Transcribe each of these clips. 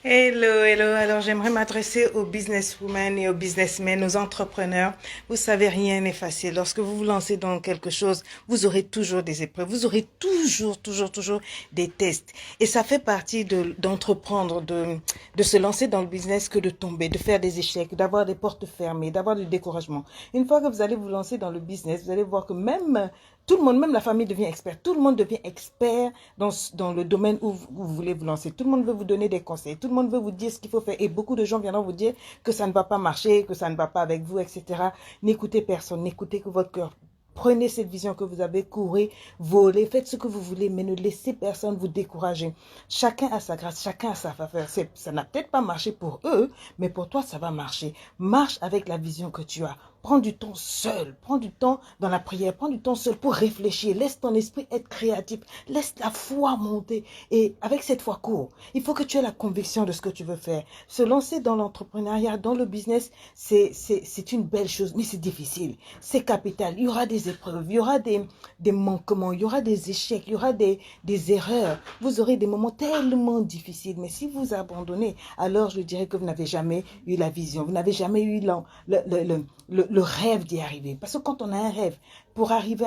Hello, hello. Alors, j'aimerais m'adresser aux businesswomen et aux businessmen, aux entrepreneurs. Vous savez, rien n'est facile. Lorsque vous vous lancez dans quelque chose, vous aurez toujours des épreuves. Vous aurez toujours des tests. Et ça fait partie d'entreprendre, de se lancer dans le business que de tomber, de faire des échecs, d'avoir des portes fermées, d'avoir du découragement. Une fois que vous allez vous lancer dans le business, vous allez voir que même tout le monde, même la famille devient expert. Tout le monde devient expert dans le domaine où vous voulez vous lancer. Tout le monde veut vous donner des conseils. Tout le monde veut vous dire ce qu'il faut faire. Et beaucoup de gens viendront vous dire que ça ne va pas marcher, que ça ne va pas avec vous, etc. N'écoutez personne. N'écoutez que votre cœur. Prenez cette vision que vous avez, courez, volez, faites ce que vous voulez, mais ne laissez personne vous décourager. Chacun a sa grâce, chacun a sa faveur. Ça n'a peut-être pas marché pour eux, mais pour toi, ça va marcher. Marche avec la vision que tu as. Prends du temps seul, prends du temps dans la prière, prends du temps seul pour réfléchir. Laisse ton esprit être créatif, laisse la foi monter. Et avec cette foi court, il faut que tu aies la conviction de ce que tu veux faire. Se lancer dans l'entrepreneuriat, dans le business, c'est une belle chose, mais c'est difficile. C'est capital. Il y aura des épreuves, il y aura des manquements, il y aura des échecs, il y aura des erreurs. Vous aurez des moments tellement difficiles. Mais si vous abandonnez, alors je dirais que vous n'avez jamais eu la vision, vous n'avez jamais eu le rêve d'y arriver. Parce que quand on a un rêve, pour arriver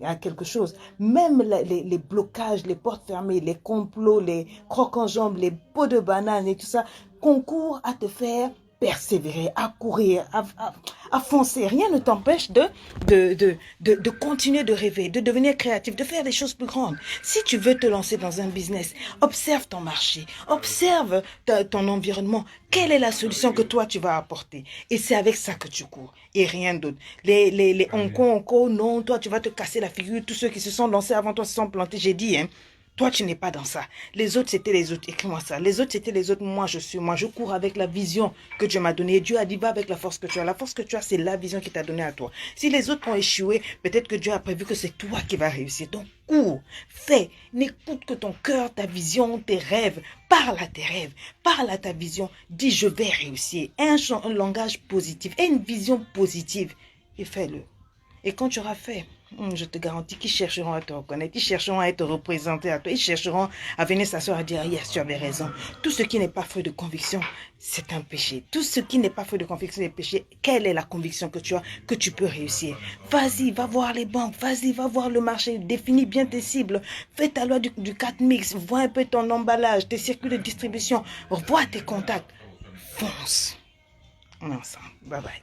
à quelque chose, même les blocages, les portes fermées, les complots, les crocs en jambes, les pots de banane et tout ça, concourent à te faire persévérer, à courir, à foncer. Rien ne t'empêche de continuer de rêver, de devenir créatif, de faire des choses plus grandes. Si tu veux te lancer dans un business, observe ton marché, observe ton environnement. Quelle est la solution que toi tu vas apporter? Et c'est avec ça que tu cours et rien d'autre. Les onko, non, toi tu vas te casser la figure. Tous ceux qui se sont lancés avant toi se sont plantés. J'ai dit, hein. Toi, tu n'es pas dans ça. Les autres, c'était les autres. Écris-moi ça. Les autres, c'était les autres. Moi, je suis moi. Je cours avec la vision que Dieu m'a donnée. Dieu a dit, va avec la force que tu as. La force que tu as, c'est la vision qu'il t'a donnée à toi. Si les autres ont échoué, peut-être que Dieu a prévu que c'est toi qui vas réussir. Donc, cours, fais. N'écoute que ton cœur, ta vision, tes rêves. Parle à tes rêves. Parle à ta vision. Dis, je vais réussir. Un langage positif et une vision positive. Et fais-le. Et quand tu auras fait, je te garantis qu'ils chercheront à te reconnaître, ils chercheront à être représentés à toi, ils chercheront à venir s'asseoir et dire, yes, tu avais raison. Tout ce qui n'est pas fruit de conviction, c'est un péché. Tout ce qui n'est pas fruit de conviction est péché. Quelle est la conviction que tu as, que tu peux réussir? Vas-y, va voir les banques, vas-y, va voir le marché, définis bien tes cibles, fais ta loi du 4 mix, vois un peu ton emballage, tes circuits de distribution, vois tes contacts, fonce. On est ensemble. Bye bye.